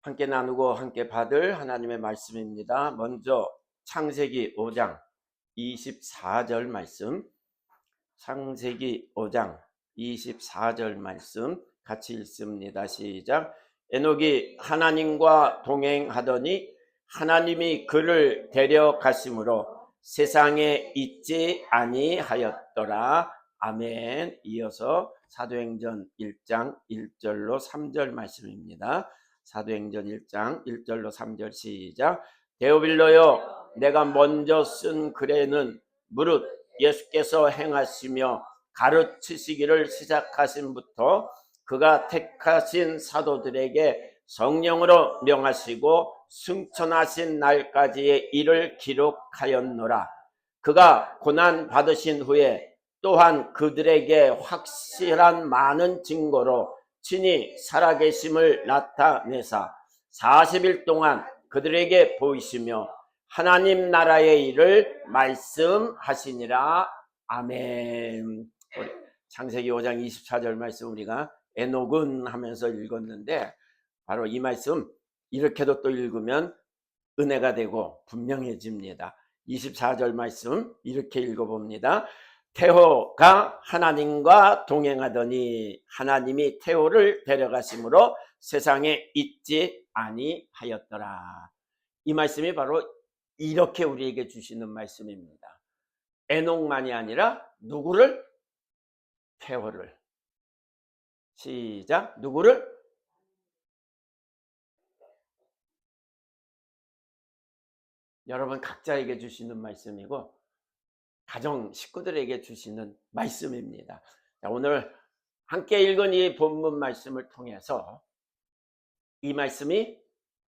함께 나누고 함께 받을 하나님의 말씀입니다. 먼저 창세기 5장 24절 말씀, 창세기 5장 24절 말씀 같이 읽습니다. 시작. 에녹이 하나님과 동행하더니 하나님이 그를 데려가심으로 세상에 있지 아니하였더라. 아멘. 이어서 사도행전 1장 1절로 3절 말씀입니다. 사도행전 1장 1절로 3절 시작. 데오빌로여, 내가 먼저 쓴 글에는 무릇 예수께서 행하시며 가르치시기를 시작하신부터 그가 택하신 사도들에게 성령으로 명하시고 승천하신 날까지의 일을 기록하였노라. 그가 고난 받으신 후에 또한 그들에게 확실한 많은 증거로 친히 살아계심을 나타내사 40일 동안 그들에게 보이시며 하나님 나라의 일을 말씀하시니라. 아멘. 창세기 5장 24절 말씀 우리가 에녹은 하면서 읽었는데 바로 이 말씀 이렇게도 또 읽으면 은혜가 되고 분명해집니다. 24절 말씀 이렇게 읽어봅니다. 테호가 하나님과 동행하더니 하나님이 테호를 데려가심으로 세상에 있지 아니하였더라. 이 말씀이 바로 이렇게 우리에게 주시는 말씀입니다. 에녹만이 아니라 누구를? 테호를. 시작. 누구를? 여러분 각자에게 주시는 말씀이고 가정 식구들에게 주시는 말씀입니다. 자, 오늘 함께 읽은 이 본문 말씀을 통해서 이 말씀이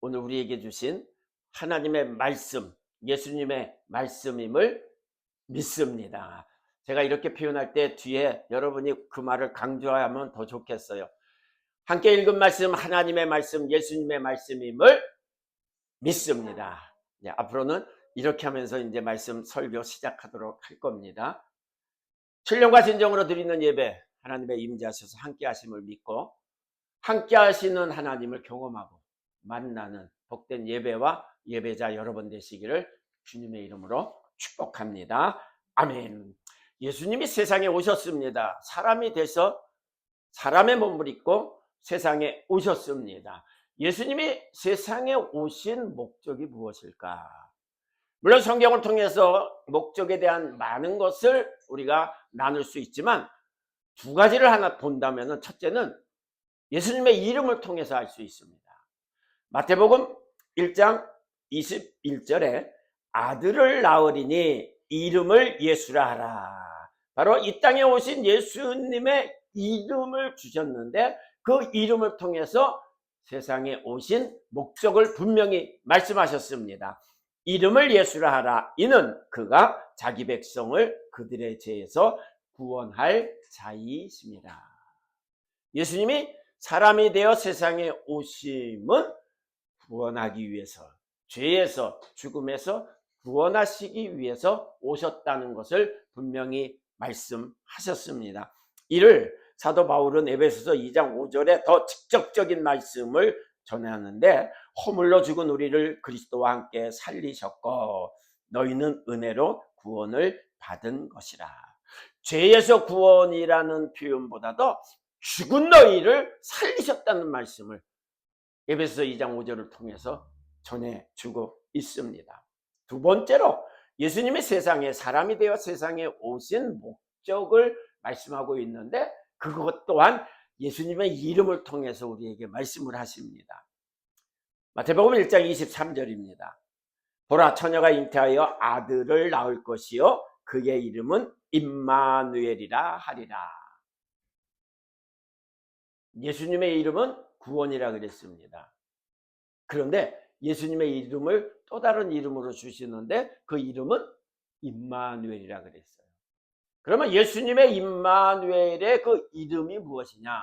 오늘 우리에게 주신 하나님의 말씀, 예수님의 말씀임을 믿습니다. 제가 이렇게 표현할 때 뒤에 여러분이 그 말을 강조하면 더 좋겠어요. 함께 읽은 말씀, 하나님의 말씀, 예수님의 말씀임을 믿습니다. 네, 앞으로는 이렇게 하면서 이제 말씀 설교 시작하도록 할 겁니다. 신령과 진정으로 드리는 예배, 하나님의 임재하셔서 함께 하심을 믿고 함께 하시는 하나님을 경험하고 만나는 복된 예배와 예배자 여러분 되시기를 주님의 이름으로 축복합니다. 아멘. 예수님이 세상에 오셨습니다. 사람이 돼서 사람의 몸을 입고 세상에 오셨습니다. 예수님이 세상에 오신 목적이 무엇일까? 물론 성경을 통해서 목적에 대한 많은 것을 우리가 나눌 수 있지만 두 가지를 하나 본다면 첫째는 예수님의 이름을 통해서 알 수 있습니다. 마태복음 1장 21절에 아들을 낳으리니 이름을 예수라 하라. 바로 이 땅에 오신 예수님의 이름을 주셨는데 그 이름을 통해서 세상에 오신 목적을 분명히 말씀하셨습니다. 이름을 예수라 하라. 이는 그가 자기 백성을 그들의 죄에서 구원할 자이십니다. 예수님이 사람이 되어 세상에 오심은 구원하기 위해서, 죄에서, 죽음에서 구원하시기 위해서 오셨다는 것을 분명히 말씀하셨습니다. 이를 사도 바울은 에베소서 2장 5절에 더 직접적인 말씀을 전하는데 허물로 죽은 우리를 그리스도와 함께 살리셨고 너희는 은혜로 구원을 받은 것이라. 죄에서 구원이라는 표현보다도 죽은 너희를 살리셨다는 말씀을 에베소서 2장 5절을 통해서 전해주고 있습니다. 두 번째로 예수님이 세상에 사람이 되어 세상에 오신 목적을 말씀하고 있는데 그것 또한 예수님의 이름을 통해서 우리에게 말씀을 하십니다. 마태복음 1장 23절입니다. 보라, 처녀가 잉태하여 아들을 낳을 것이요 그의 이름은 임마누엘이라 하리라. 예수님의 이름은 구원이라 그랬습니다. 그런데 예수님의 이름을 또 다른 이름으로 주시는데 그 이름은 임마누엘이라 그랬어요. 그러면 예수님의 임마누엘의 그 이름이 무엇이냐?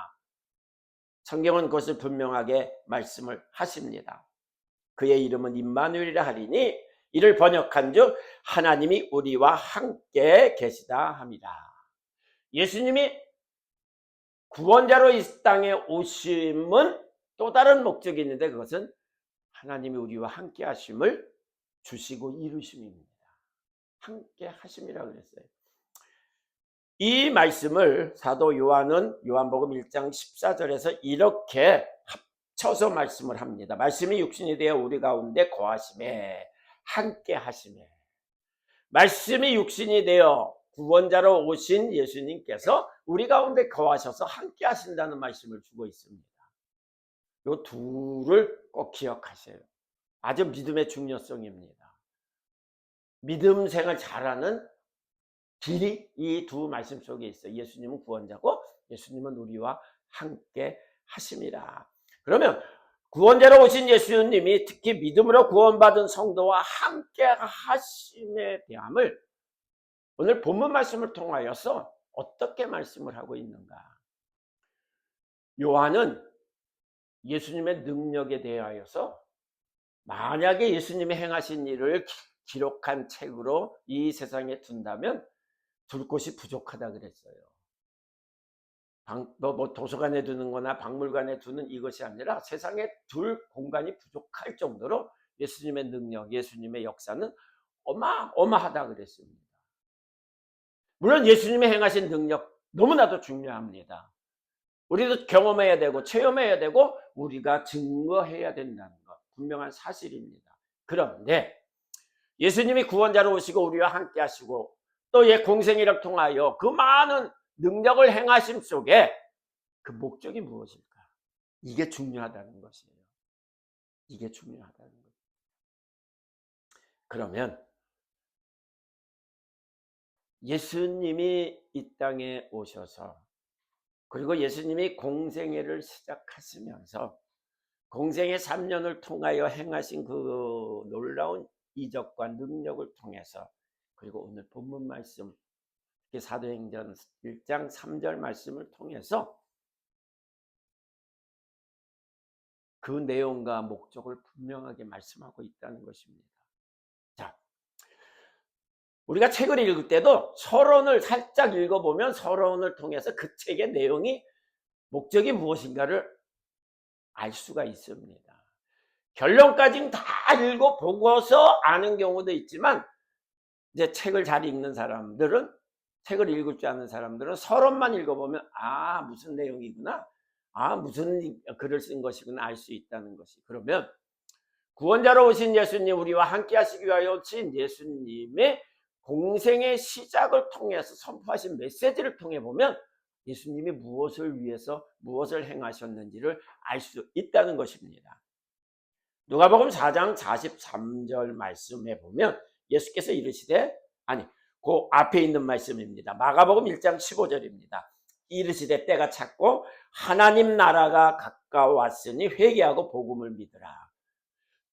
성경은 그것을 분명하게 말씀을 하십니다. 그의 이름은 임마누엘이라 하리니 이를 번역한즉 하나님이 우리와 함께 계시다 함이라. 예수님이 구원자로 이 땅에 오심은 또 다른 목적이 있는데 그것은 하나님이 우리와 함께 하심을 주시고 이루심입니다. 함께 하심이라고 그랬어요. 이 말씀을 사도 요한은 요한복음 1장 14절에서 이렇게 합쳐서 말씀을 합니다. 말씀이 육신이 되어 우리 가운데 거하심에 함께 하심에. 말씀이 육신이 되어 구원자로 오신 예수님께서 우리 가운데 거하셔서 함께 하신다는 말씀을 주고 있습니다. 이 둘을 꼭 기억하세요. 아주 믿음의 중요성입니다. 믿음 생활 잘하는 길이 이 두 말씀 속에 있어요. 예수님은 구원자고 예수님은 우리와 함께 하심이라. 그러면 구원자로 오신 예수님이 특히 믿음으로 구원받은 성도와 함께 하심의 대함을 오늘 본문 말씀을 통하여서 어떻게 말씀을 하고 있는가? 요한은 예수님의 능력에 대하여서 만약에 예수님이 행하신 일을 기록한 책으로 이 세상에 둔다면 둘 곳이 부족하다 그랬어요. 도서관에 두는 거나 박물관에 두는 이것이 아니라 세상에 둘 공간이 부족할 정도로 예수님의 능력, 예수님의 역사는 어마어마하다 그랬습니다. 물론 예수님의 행하신 능력 너무나도 중요합니다. 우리도 경험해야 되고 체험해야 되고 우리가 증거해야 된다는 것 분명한 사실입니다. 그런데 예수님이 구원자로 오시고 우리와 함께 하시고 또 예 공생애를 통하여 그 많은 능력을 행하심 속에 그 목적이 무엇일까? 이게 중요하다는 것이에요. 이게 중요하다는 것. 그러면 예수님이 이 땅에 오셔서 그리고 예수님이 공생애를 시작하시면서 공생애 3년을 통하여 행하신 그 놀라운 이적과 능력을 통해서 그리고 오늘 본문 말씀 사도행전 1장 3절 말씀을 통해서 그 내용과 목적을 분명하게 말씀하고 있다는 것입니다. 자, 우리가 책을 읽을 때도 서론을 살짝 읽어보면 서론을 통해서 그 책의 내용이 목적이 무엇인가를 알 수가 있습니다. 결론까지는 다 읽어보고서 아는 경우도 있지만 이제 책을 잘 읽는 사람들은 책을 읽을 줄 아는 사람들은 서론만 읽어보면 아 무슨 내용이구나 아 무슨 글을 쓴 것이구나 알 수 있다는 것이. 그러면 구원자로 오신 예수님 우리와 함께 하시기 위하여 오신 예수님의 공생의 시작을 통해서 선포하신 메시지를 통해 보면 예수님이 무엇을 위해서 무엇을 행하셨는지를 알 수 있다는 것입니다. 누가복음 4장 43절 말씀에 보면 예수께서 이르시되 그 앞에 있는 말씀입니다. 마가복음 1장 15절입니다. 이르시되 때가 찼고 하나님 나라가 가까웠으니 회개하고 복음을 믿으라.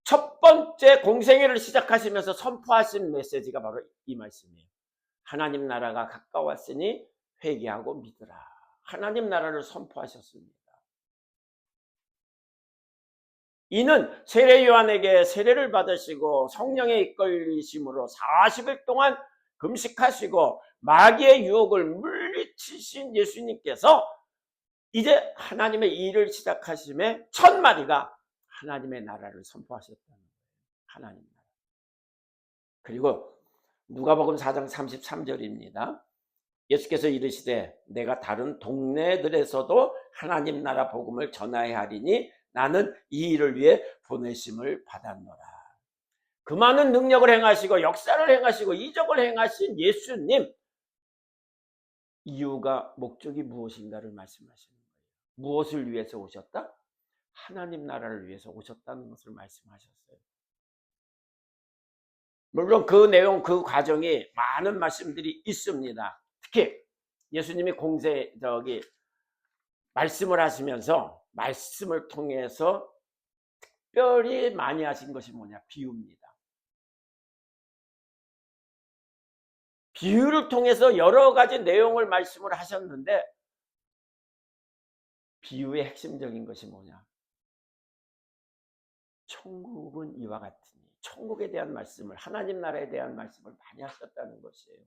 첫 번째 공생애를 시작하시면서 선포하신 메시지가 바로 이 말씀이에요. 하나님 나라가 가까웠으니 회개하고 믿으라. 하나님 나라를 선포하셨습니다. 이는 세례 요한에게 세례를 받으시고 성령에 이끌리심으로 40일 동안 금식하시고 마귀의 유혹을 물리치신 예수님께서 이제 하나님의 일을 시작하심에 첫 마디가 하나님의 나라를 선포하셨다는 거예요. 하나님 나라. 그리고 누가복음 4장 33절입니다. 예수께서 이르시되 내가 다른 동네들에서도 하나님 나라 복음을 전하여야 하리니 나는 이 일을 위해 보내심을 받았노라. 그 많은 능력을 행하시고 역사를 행하시고 이적을 행하신 예수님 이유가 목적이 무엇인가를 말씀하시는 거예요. 무엇을 위해서 오셨다? 하나님 나라를 위해서 오셨다는 것을 말씀하셨어요. 물론 그 내용 그 과정이 많은 말씀들이 있습니다. 특히 예수님이 말씀을 하시면서 말씀을 통해서 특별히 많이 하신 것이 뭐냐? 비유입니다. 비유를 통해서 여러 가지 내용을 말씀을 하셨는데 비유의 핵심적인 것이 뭐냐? 천국은 이와 같으니 천국에 대한 말씀을 하나님 나라에 대한 말씀을 많이 하셨다는 것이에요.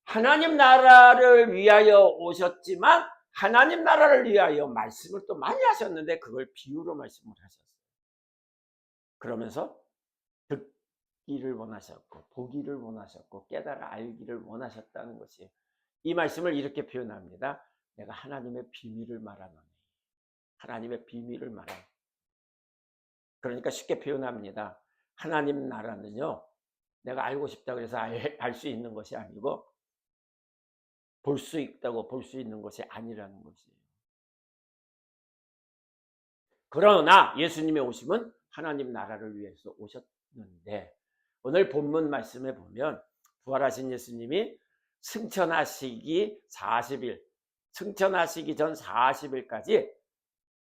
하나님 나라를 위하여 오셨지만 하나님 나라를 위하여 말씀을 또 많이 하셨는데 그걸 비유로 말씀을 하셨어요. 그러면서 듣기를 원하셨고 보기를 원하셨고 깨달아 알기를 원하셨다는 것이, 이 말씀을 이렇게 표현합니다. 내가 하나님의 비밀을 말하노니. 하나님의 비밀을 말하노니. 그러니까 쉽게 표현합니다. 하나님 나라는요, 내가 알고 싶다고 해서 알 수 있는 것이 아니고 볼 수 있다고 볼 수 있는 것이 아니라는 것이에요. 그러나 예수님의 오심은 하나님 나라를 위해서 오셨는데, 오늘 본문 말씀에 보면 부활하신 예수님이 승천하시기 40일, 승천하시기 전 40일까지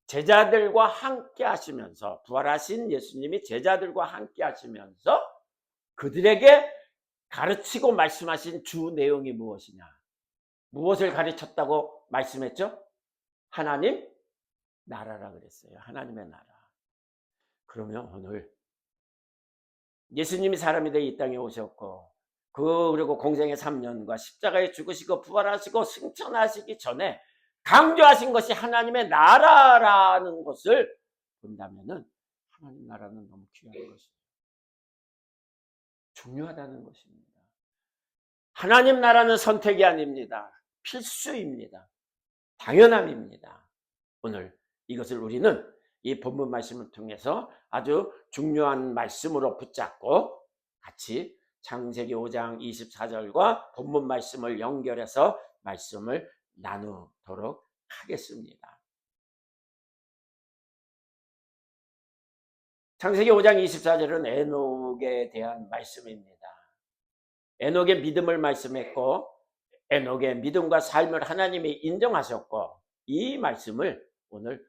제자들과 함께 하시면서, 부활하신 예수님이 제자들과 함께 하시면서 그들에게 가르치고 말씀하신 주 내용이 무엇이냐? 무엇을 가르쳤다고 말씀했죠? 하나님 나라라 그랬어요. 하나님의 나라. 그러면 오늘 예수님이 사람이 되어 이 땅에 오셨고, 그리고 공생의 3년과 십자가에 죽으시고 부활하시고 승천하시기 전에 강조하신 것이 하나님의 나라라는 것을 본다면은, 하나님 나라는 너무 귀한 것이에요. 중요하다는 것입니다. 하나님 나라는 선택이 아닙니다. 필수입니다. 당연함입니다. 오늘 이것을 우리는 이 본문 말씀을 통해서 아주 중요한 말씀으로 붙잡고 같이 창세기 5장 24절과 본문 말씀을 연결해서 말씀을 나누도록 하겠습니다. 창세기 5장 24절은 에녹에 대한 말씀입니다. 에녹의 믿음을 말씀했고, 에녹의 믿음과 삶을 하나님이 인정하셨고, 이 말씀을 오늘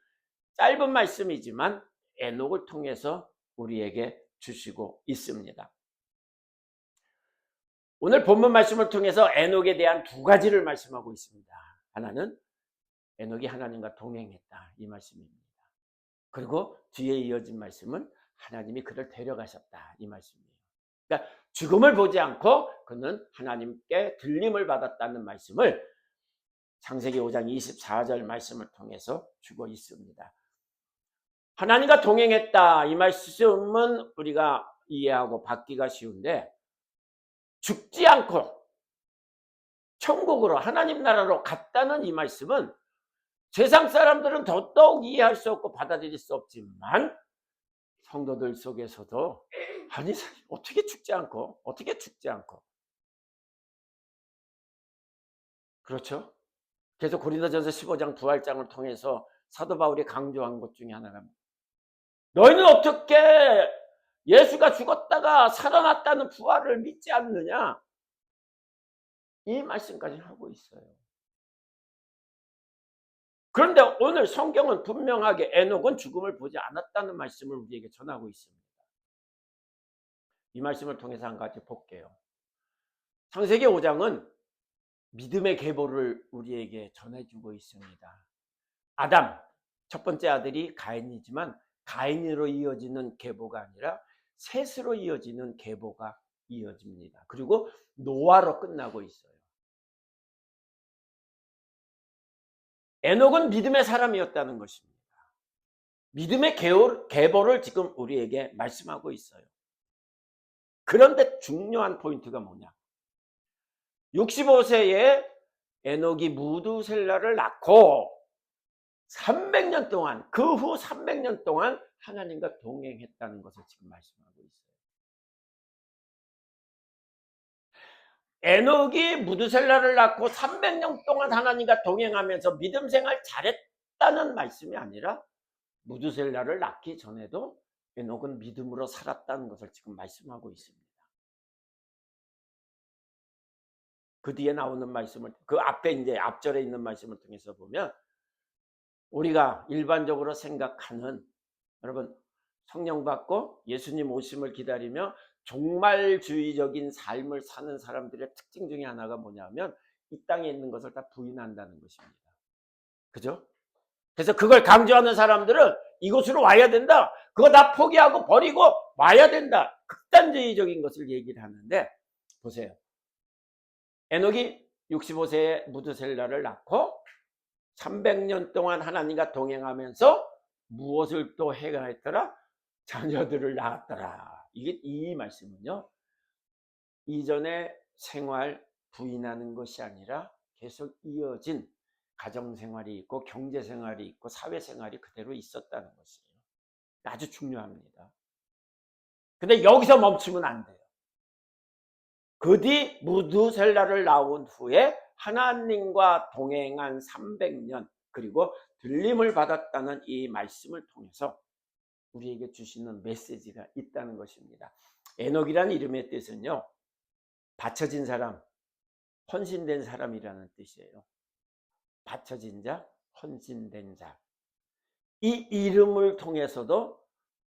짧은 말씀이지만 에녹을 통해서 우리에게 주시고 있습니다. 오늘 본문 말씀을 통해서 에녹에 대한 두 가지를 말씀하고 있습니다. 하나는 에녹이 하나님과 동행했다, 이 말씀입니다. 그리고 뒤에 이어진 말씀은 하나님이 그를 데려가셨다, 이 말씀이에요. 그러니까 죽음을 보지 않고 그는 하나님께 들림을 받았다는 말씀을 창세기 5장 24절 말씀을 통해서 주고 있습니다. 하나님과 동행했다, 이 말씀은 우리가 이해하고 받기가 쉬운데, 죽지 않고 천국으로 하나님 나라로 갔다는 이 말씀은 세상 사람들은 더더욱 이해할 수 없고 받아들일 수 없지만, 성도들 속에서도 아니 어떻게 죽지 않고 그렇죠? 그래서 고린도전서 15장 부활장을 통해서 사도 바울이 강조한 것 중에 하나가, 너희는 어떻게 예수가 죽었다가 살아났다는 부활을 믿지 않느냐, 이 말씀까지 하고 있어요. 그런데 오늘 성경은 분명하게 에녹은 죽음을 보지 않았다는 말씀을 우리에게 전하고 있습니다. 이 말씀을 통해서 한 가지 볼게요. 창세기 5장은 믿음의 계보를 우리에게 전해주고 있습니다. 아담, 첫 번째 아들이 가인이지만 가인으로 이어지는 계보가 아니라 셋으로 이어지는 계보가 이어집니다. 그리고 노아로 끝나고 있어요. 에녹은 믿음의 사람이었다는 것입니다. 믿음의 계보를 지금 우리에게 말씀하고 있어요. 그런데 중요한 포인트가 뭐냐? 65세에 에녹이 무두셀라를 낳고 300년 동안, 그 후 300년 동안 하나님과 동행했다는 것을 지금 말씀하고 있어요. 에녹이 무두셀라를 낳고 300년 동안 하나님과 동행하면서 믿음 생활 잘했다는 말씀이 아니라, 무두셀라를 낳기 전에도 에녹은 믿음으로 살았다는 것을 지금 말씀하고 있습니다. 그 뒤에 나오는 말씀을, 그 앞에 이제 앞절에 있는 말씀을 통해서 보면, 우리가 일반적으로 생각하는, 여러분 성령 받고 예수님 오심을 기다리며 종말주의적인 삶을 사는 사람들의 특징 중에 하나가 뭐냐면, 이 땅에 있는 것을 다 부인한다는 것입니다. 그죠? 그래서 그걸 강조하는 사람들은 이곳으로 와야 된다, 그거 다 포기하고 버리고 와야 된다, 극단주의적인 것을 얘기를 하는데, 보세요. 에녹이 65세에 무두셀라를 낳고 300년 동안 하나님과 동행하면서 무엇을 또 해결했더라? 자녀들을 낳았더라. 이게 이 말씀은요, 이전의 생활 부인하는 것이 아니라 계속 이어진 가정생활이 있고 경제생활이 있고 사회생활이 그대로 있었다는 것이에요. 아주 중요합니다. 근데 여기서 멈추면 안 돼요. 그 뒤 무두셀라를 낳은 후에 하나님과 동행한 300년 그리고 들림을 받았다는 이 말씀을 통해서 우리에게 주시는 메시지가 있다는 것입니다. 에녹이라는 이름의 뜻은요, 바쳐진 사람, 헌신된 사람이라는 뜻이에요. 바쳐진 자, 헌신된 자. 이 이름을 통해서도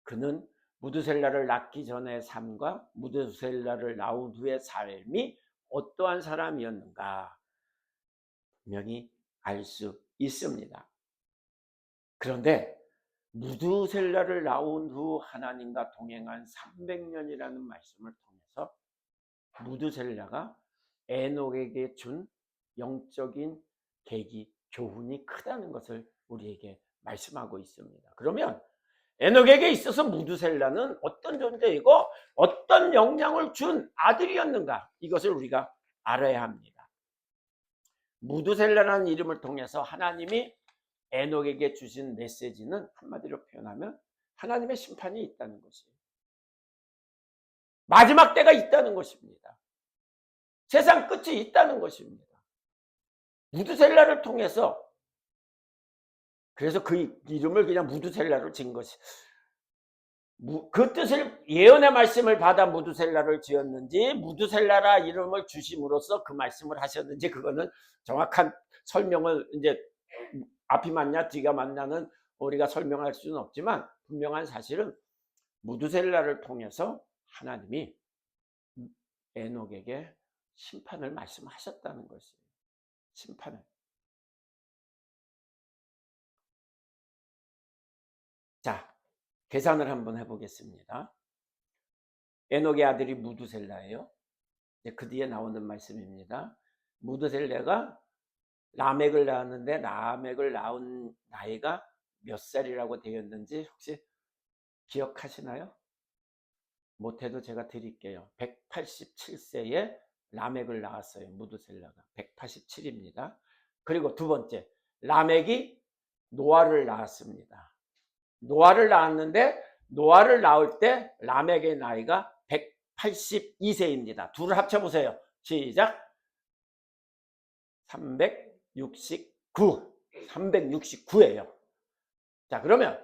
그는 무두셀라를 낳기 전의 삶과 무두셀라를 낳은 후의 삶이 어떠한 사람이었는가 분명히 알 수 있습니다. 그런데 무두셀라를 낳은 후 하나님과 동행한 300년이라는 말씀을 통해서 무두셀라가 에녹에게 준 영적인 계기, 교훈이 크다는 것을 우리에게 말씀하고 있습니다. 그러면 에녹에게 있어서 무두셀라는 어떤 존재이고 어떤 영향을 준 아들이었는가, 이것을 우리가 알아야 합니다. 무두셀라라는 이름을 통해서 하나님이 에녹에게 주신 메시지는 한마디로 표현하면 하나님의 심판이 있다는 것이에요. 마지막 때가 있다는 것입니다. 세상 끝이 있다는 것입니다. 무두셀라를 통해서, 그래서 그 이름을 그냥 무두셀라로 지은 것이, 그 뜻을 예언의 말씀을 받아 무두셀라를 지었는지 무두셀라라 이름을 주심으로써 그 말씀을 하셨는지, 그거는 정확한 설명을 이제 앞이 맞냐 뒤가 맞냐는 우리가 설명할 수는 없지만 분명한 사실은 무두셀라를 통해서 하나님이 에녹에게 심판을 말씀하셨다는 것이에요. 심판을. 자, 계산을 한번 해보겠습니다. 에녹의 아들이 무두셀라예요. 그 뒤에 나오는 말씀입니다. 무두셀라가 라멕을 낳았는데 라멕을 낳은 나이가 몇 살이라고 되었는지 혹시 기억하시나요? 못해도 제가 드릴게요. 187세에 라멕을 낳았어요. 무두셀라가 187입니다. 그리고 두 번째, 라멕이 노아를 낳았습니다. 노아를 낳았는데 노아를 낳을 때 라멕의 나이가 182세입니다. 둘을 합쳐보세요. 시작. 369예요. 자, 그러면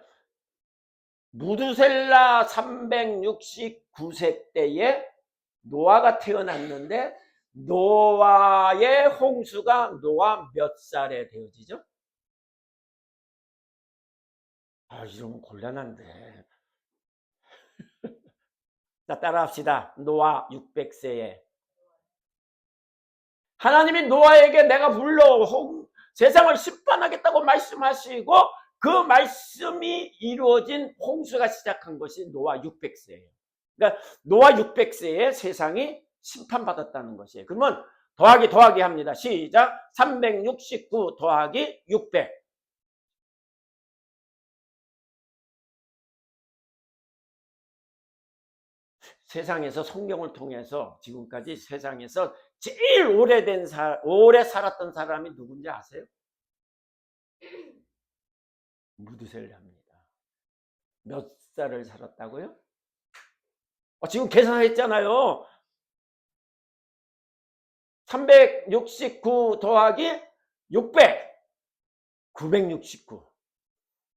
무두셀라 369세 때에 노아가 태어났는데 노아의 홍수가 노아 몇 살에 되어지죠? 이러면 곤란한데. 자, 따라합시다. 노아 600세에 하나님이 노아에게 내가 불러 세상을 심판하겠다고 말씀하시고 그 말씀이 이루어진 홍수가 시작한 것이 노아 600세예요. 그러니까 노아 600세에 세상이 심판받았다는 것이에요. 그러면 더하기 합니다. 시작. 369 더하기 600. 세상에서 성경을 통해서 지금까지 세상에서 제일 오래 살았던 사람이 누군지 아세요? 무두셀라입니다. 몇 살을 살았다고요? 지금 계산했잖아요. 369 더하기 600. 969.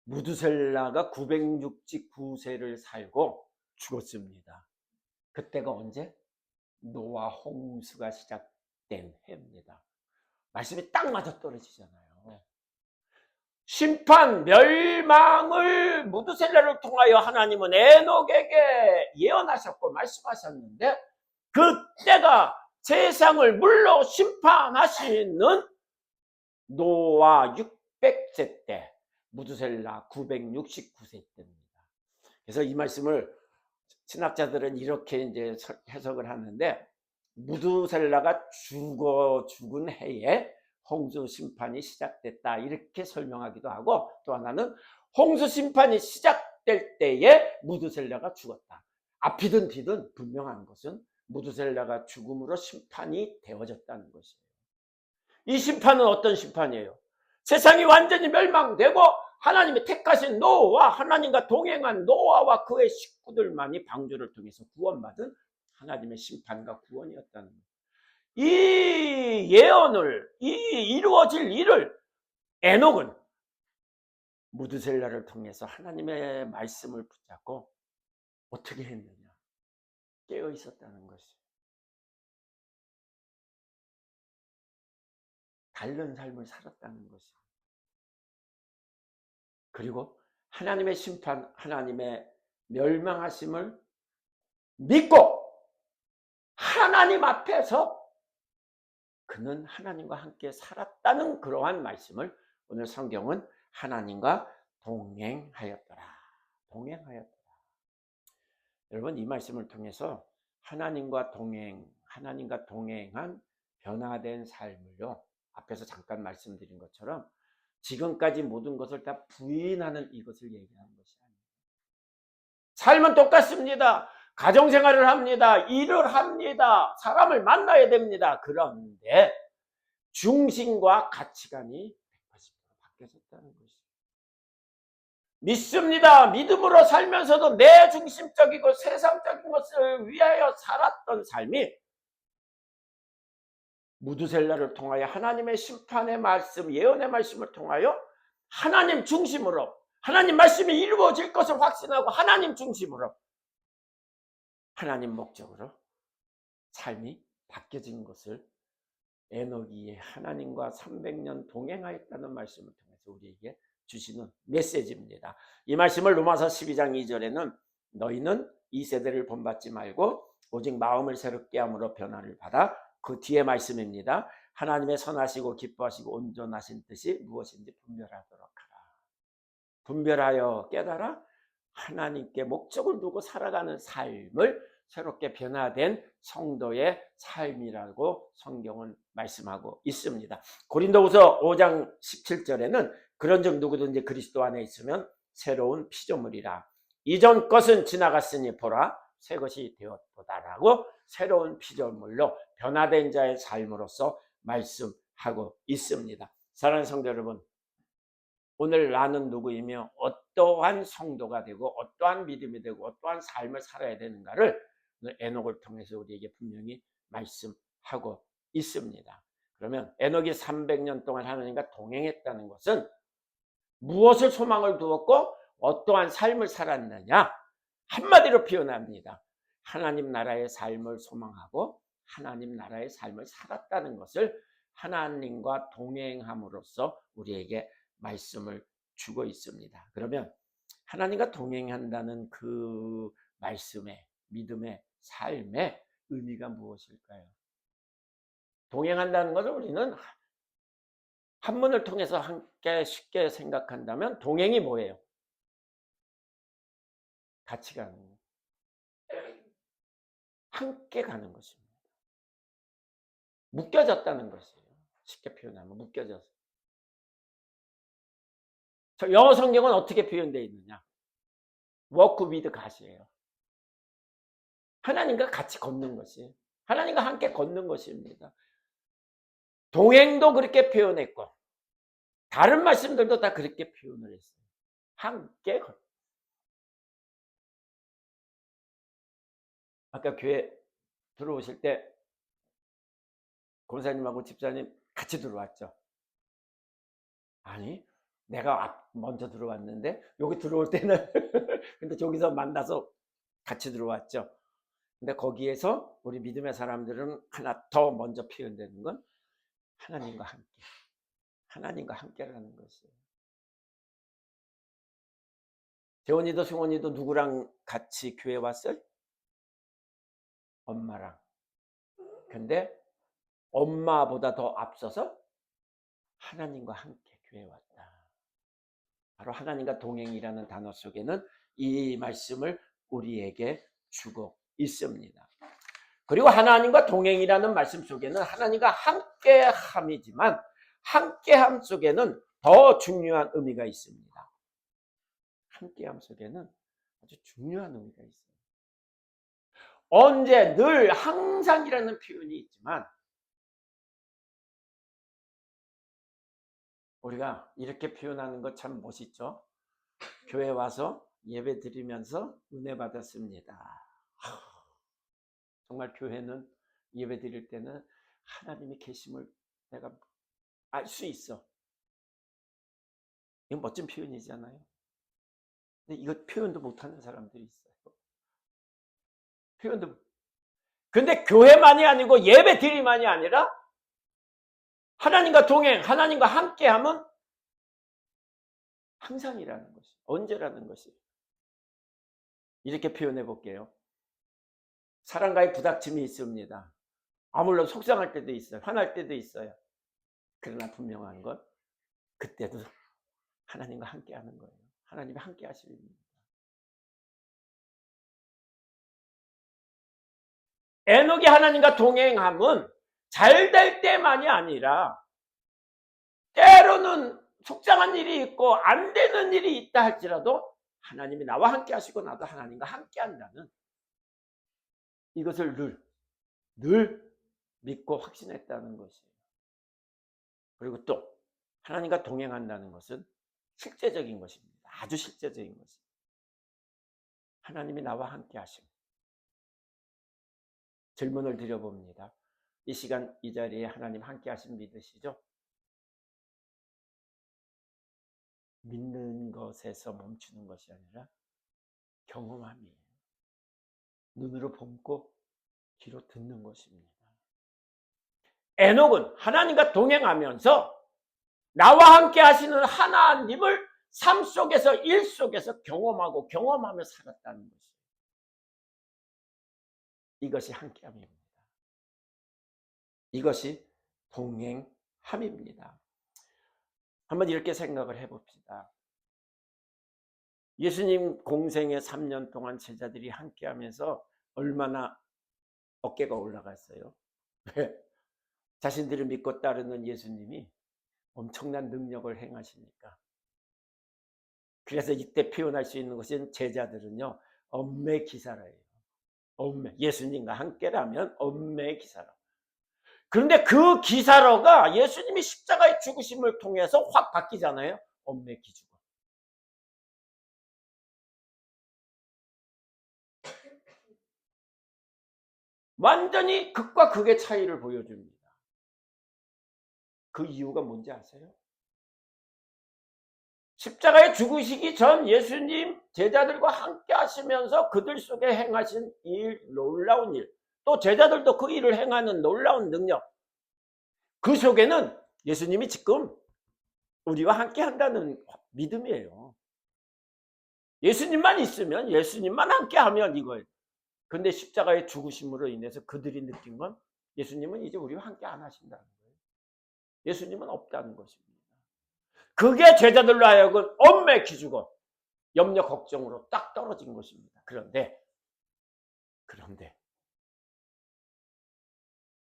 무두셀라가 969세를 살고 죽었습니다. 그때가 언제? 노아 홍수가 시작된 해입니다. 말씀이 딱 맞아떨어지잖아요. 심판, 멸망을 무두셀라를 통하여 하나님은 에녹에게 예언하셨고 말씀하셨는데 그때가 세상을 물로 심판하시는 노아 600세 때, 무두셀라 969세 때입니다. 그래서 이 말씀을 신학자들은 이렇게 이제 해석을 하는데 무두셀라가 죽은 해에 홍수 심판이 시작됐다 이렇게 설명하기도 하고, 또 하나는 홍수 심판이 시작될 때에 무드셀라가 죽었다. 앞이든 뒤든 분명한 것은 무드셀라가 죽음으로 심판이 되어졌다는 것이에요. 이 심판은 어떤 심판이에요? 세상이 완전히 멸망되고 하나님이 택하신 노아와 하나님과 동행한 노아와 그의 식구들만이 방주를 통해서 구원받은 하나님의 심판과 구원이었다는 거예요. 이 예언을, 이 이루어질 일을 에녹은 무드셀라를 통해서 하나님의 말씀을 붙잡고 어떻게 했느냐? 깨어 있었다는 것이에요. 다른 삶을 살았다는 것이에요. 그리고 하나님의 심판, 하나님의 멸망하심을 믿고 하나님 앞에서 그는 하나님과 함께 살았다는 그러한 말씀을 오늘 성경은 하나님과 동행하였더라. 동행하였더라. 여러분, 이 말씀을 통해서 하나님과 동행한 변화된 삶을요, 앞에서 잠깐 말씀드린 것처럼 지금까지 모든 것을 다 부인하는 이것을 얘기하는 것이 아니에요. 삶은 똑같습니다. 가정생활을 합니다. 일을 합니다. 사람을 만나야 됩니다. 그런데 중심과 가치관이 180도로 바뀌어졌다는 것이죠. 믿습니다. 믿음으로 살면서도 내 중심적이고 세상적인 것을 위하여 살았던 삶이 무드셀라를 통하여 하나님의 심판의 말씀, 예언의 말씀을 통하여 하나님 중심으로, 하나님 말씀이 이루어질 것을 확신하고 하나님 중심으로, 하나님 목적으로 삶이 바뀌어진 것을 에녹이 하나님과 300년 동행하였다는 말씀을 통해서 우리에게 주시는 메시지입니다. 이 말씀을 로마서 12장 2절에는 너희는 이 세대를 본받지 말고 오직 마음을 새롭게 함으로 변화를 받아, 그 뒤에 말씀입니다. 하나님의 선하시고 기뻐하시고 온전하신 뜻이 무엇인지 분별하도록 하라. 분별하여 깨달아 하나님께 목적을 두고 살아가는 삶을 새롭게 변화된 성도의 삶이라고 성경은 말씀하고 있습니다. 고린도후서 5장 17절에는 그런즉 누구든지 그리스도 안에 있으면 새로운 피조물이라. 이전 것은 지나갔으니 보라 새 것이 되었도다라고 새로운 피조물로 변화된 자의 삶으로서 말씀하고 있습니다. 사랑하는 성도 여러분, 오늘 나는 누구이며 어떠한 성도가 되고 어떠한 믿음이 되고 어떠한 삶을 살아야 되는가를 에녹을 통해서 우리에게 분명히 말씀하고 있습니다. 그러면 에녹이 300년 동안 하나님과 동행했다는 것은 무엇을 소망을 두었고 어떠한 삶을 살았느냐? 한마디로 표현합니다. 하나님 나라의 삶을 소망하고 하나님 나라의 삶을 살았다는 것을 하나님과 동행함으로써 우리에게 말씀을 주고 있습니다. 그러면 하나님과 동행한다는 그 말씀의, 믿음의 삶의 의미가 무엇일까요? 동행한다는 것을 우리는 한문을 통해서 함께 쉽게 생각한다면 동행이 뭐예요? 같이 가는 거. 함께 가는 것입니다. 묶여졌다는 것이에요. 쉽게 표현하면 묶여져서. 영어 성경은 어떻게 표현되어 있느냐? walk with God이에요. 하나님과 같이 걷는 것이, 하나님과 함께 걷는 것입니다. 동행도 그렇게 표현했고 다른 말씀들도 다 그렇게 표현을 했어요. 함께 걷. 아까 교회 들어오실 때 권사님하고 집사님 같이 들어왔죠? 아니, 내가 먼저 들어왔는데 여기 들어올 때는 근데 저기서 만나서 같이 들어왔죠. 근데 거기에서 우리 믿음의 사람들은 하나 더 먼저 표현되는 건 하나님과 함께, 하나님과 함께라는 것이에요. 재원이도 승원이도 누구랑 같이 교회 왔어요? 엄마랑. 근데 엄마보다 더 앞서서 하나님과 함께 교회 왔다. 바로 하나님과 동행이라는 단어 속에는 이 말씀을 우리에게 주고 있습니다. 그리고 하나님과 동행이라는 말씀 속에는 하나님과 함께함이지만 함께함 속에는 더 중요한 의미가 있습니다. 함께함 속에는 아주 중요한 의미가 있어요. 언제, 늘, 항상이라는 표현이 있지만 우리가 이렇게 표현하는 것 참 멋있죠. 교회 와서 예배 드리면서 은혜 받았습니다. 정말 교회는 예배 드릴 때는 하나님이 계심을 내가 알 수 있어. 이건 멋진 표현이잖아요. 근데 이거 표현도 못하는 사람들이 있어요. 표현도. 근데 교회만이 아니고 예배 드림만이 아니라 하나님과 동행, 하나님과 함께함은 항상이라는 것이, 언제라는 것이. 이렇게 표현해 볼게요. 사람과의 부닥침이 있습니다. 물론 속상할 때도 있어요. 화날 때도 있어요. 그러나 분명한 건 그때도 하나님과 함께하는 거예요. 하나님이 함께 하십니다. 에녹이 하나님과 동행함은 잘 될 때만이 아니라 때로는 속상한 일이 있고 안 되는 일이 있다 할지라도 하나님이 나와 함께 하시고 나도 하나님과 함께 한다는 이것을 늘 믿고 확신했다는 것이에요. 그리고 또 하나님과 동행한다는 것은 실제적인 것입니다. 아주 실제적인 것입니다. 하나님이 나와 함께 하심. 질문을 드려봅니다. 이 시간 이 자리에 하나님 함께 하심 믿으시죠? 믿는 것에서 멈추는 것이 아니라 경험함이에요. 눈으로 보고 귀로 듣는 것입니다. 에녹은 하나님과 동행하면서 나와 함께 하시는 하나님을 삶 속에서, 일 속에서 경험하며 살았다는 것이에요. 이것이 함께함입니다. 이것이 동행함입니다. 한번 이렇게 생각을 해봅시다. 예수님 공생의 3년 동안 제자들이 함께하면서 얼마나 어깨가 올라갔어요. 왜? 자신들을 믿고 따르는 예수님이 엄청난 능력을 행하시니까. 그래서 이때 표현할 수 있는 것은 제자들은요, 엄매 기사라예요. 엄매. 예수님과 함께라면 엄매 기사라. 그런데 그 기사로가 예수님이 십자가의 죽으심을 통해서 확 바뀌잖아요. 엄매 기주가. 완전히 극과 극의 차이를 보여줍니다. 그 이유가 뭔지 아세요? 십자가에 죽으시기 전 예수님 제자들과 함께 하시면서 그들 속에 행하신 일, 놀라운 일, 또 제자들도 그 일을 행하는 놀라운 능력, 그 속에는 예수님이 지금 우리와 함께 한다는 믿음이에요. 예수님만 있으면, 예수님만 함께 하면 이거예요. 근데 십자가의 죽으심으로 인해서 그들이 느낀 건 예수님은 이제 우리와 함께 안 하신다는 거예요. 예수님은 없다는 것입니다. 그게 제자들로 하여금 엄매 기주고 염려 걱정으로 딱 떨어진 것입니다. 그런데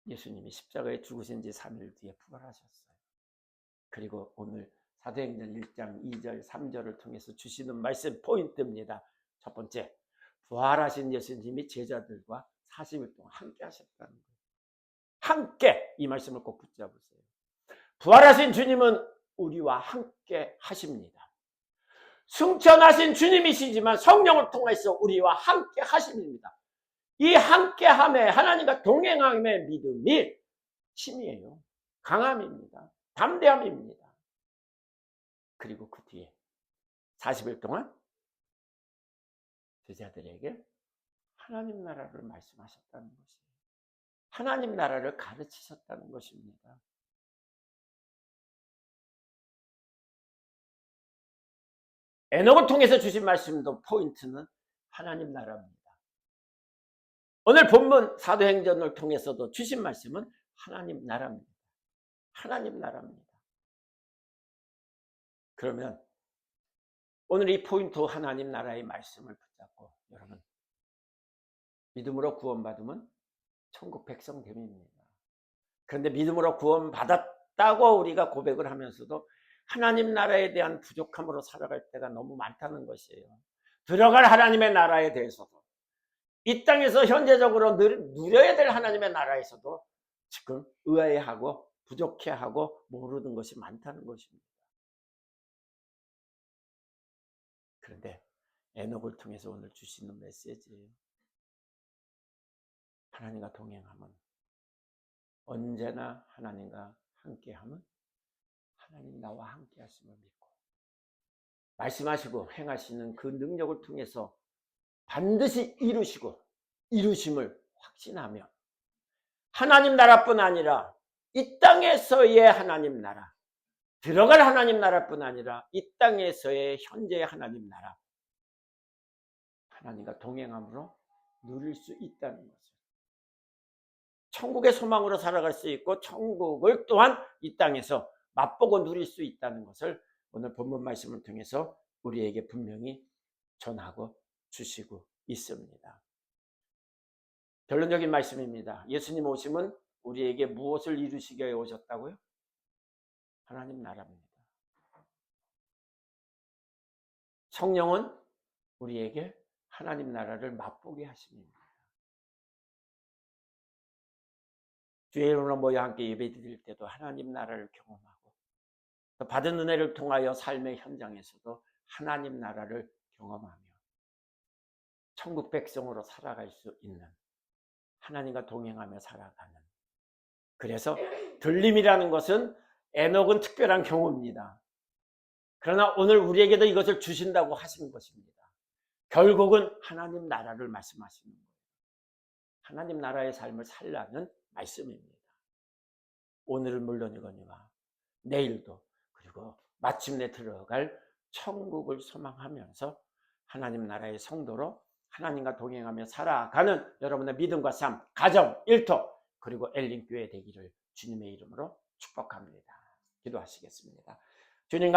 예수님이 십자가에 죽으신 지 3일 뒤에 부활하셨어요. 그리고 오늘 사도행전 1장 2절 3절을 통해서 주시는 말씀 포인트입니다. 첫 번째, 부활하신 예수님이 제자들과 40일 동안 함께 하셨다는 거예요. 함께, 이 말씀을 꼭 붙잡으세요. 부활하신 주님은 우리와 함께 하십니다. 승천하신 주님이시지만 성령을 통해서 우리와 함께 하십니다. 이 함께함에, 하나님과 동행함의 믿음이 힘이에요. 강함입니다. 담대함입니다. 그리고 그 뒤에 40일 동안 제자들에게 하나님 나라를 말씀하셨다는 것이에요. 하나님 나라를 가르치셨다는 것입니다. 에녹을 통해서 주신 말씀도 포인트는 하나님 나라입니다. 오늘 본문 사도행전을 통해서도 주신 말씀은 하나님 나라입니다. 하나님 나라입니다. 그러면 오늘 이 포인트 하나님 나라의 말씀을 붙잡고 여러분 믿음으로 구원받으면 천국 백성 됨입니다. 그런데 믿음으로 구원받았다 있다고 우리가 고백을 하면서도 하나님 나라에 대한 부족함으로 살아갈 때가 너무 많다는 것이에요. 들어갈 하나님의 나라에 대해서도, 이 땅에서 현재적으로 누려야 될 하나님의 나라에서도 지금 의아해하고 부족해하고 모르는 것이 많다는 것입니다. 그런데 에녹을 통해서 오늘 주시는 메시지예요. 하나님과 동행하면, 언제나 하나님과 함께하면 하나님 나와 함께 하심을 믿고 말씀하시고 행하시는 그 능력을 통해서 반드시 이루시고 이루심을 확신하며 하나님 나라뿐 아니라 이 땅에서의 하나님 나라, 들어갈 하나님 나라뿐 아니라 이 땅에서의 현재의 하나님 나라, 하나님과 동행함으로 누릴 수 있다는 것을, 천국의 소망으로 살아갈 수 있고 천국을 또한 이 땅에서 맛보고 누릴 수 있다는 것을 오늘 본문 말씀을 통해서 우리에게 분명히 전하고 주시고 있습니다. 결론적인 말씀입니다. 예수님 오심은 우리에게 무엇을 이루시기 위해 오셨다고요? 하나님 나라입니다. 성령은 우리에게 하나님 나라를 맛보게 하십니다. 주의 이름으로 모여 함께 예배드릴 때도 하나님 나라를 경험하고, 받은 은혜를 통하여 삶의 현장에서도 하나님 나라를 경험하며 천국 백성으로 살아갈 수 있는, 하나님과 동행하며 살아가는, 그래서 들림이라는 것은 에녹은 특별한 경우입니다. 그러나 오늘 우리에게도 이것을 주신다고 하신 것입니다. 결국은 하나님 나라를 말씀하시는 거예요. 하나님 나라의 삶을 살라는 말씀입니다. 오늘은 물론이거니와 내일도, 그리고 마침내 들어갈 천국을 소망하면서 하나님 나라의 성도로 하나님과 동행하며 살아가는 여러분의 믿음과 삶, 가정, 일터, 그리고 엘린교회 되기를 주님의 이름으로 축복합니다. 기도하시겠습니다. 주님